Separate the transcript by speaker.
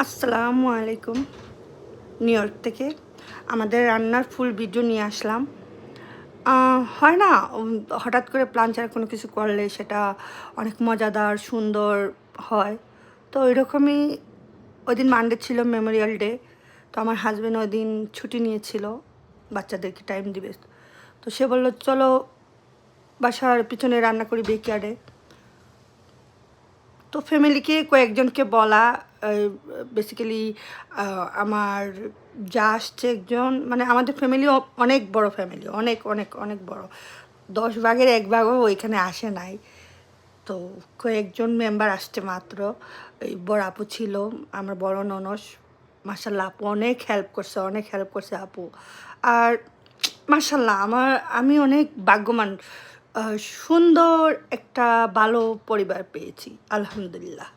Speaker 1: আসসালামু আলাইকুম। New York থেকে আমাদের রান্নার ফুল ভিডিও নিয়ে আসলাম। হয় না, হঠাৎ করে প্ল্যান ছাড়া কোনো কিছু করলে সেটা অনেক মজাদার সুন্দর হয়। তো ওইরকমই ওইদিন মানডে ছিল, মেমোরিয়াল ডে। তো আমার হাজব্যান্ড ওইদিন ছুটি নিয়েছিল, বাচ্চাদেরকে টাইম দিবে। তো সে বলল চলো বাসার পিছনে রান্না করি, বেকইয়ার্ডে। তো ফ্যামিলিকে কয়েকজনকে বলা, বেসিক্যালি আমার যা আসছে একজন, মানে আমাদের ফ্যামিলি অনেক বড় ফ্যামিলি, অনেক অনেক অনেক বড়। 10 ভাগের 1 ভাগও ওইখানে আসে নাই। তো কয়েকজন মেম্বার আসছে মাত্র। এই বড় আপু ছিল, আমার বড় ননস। মার্শাল্লাহ আপু অনেক হেল্প করছে, অনেক হেল্প করছে আপু। আর মার্শাল্লাহ আমি অনেক ভাগ্যবান। সুন্দর একটা ভালো পরিবার পেয়েছি, আলহামদুলিল্লাহ।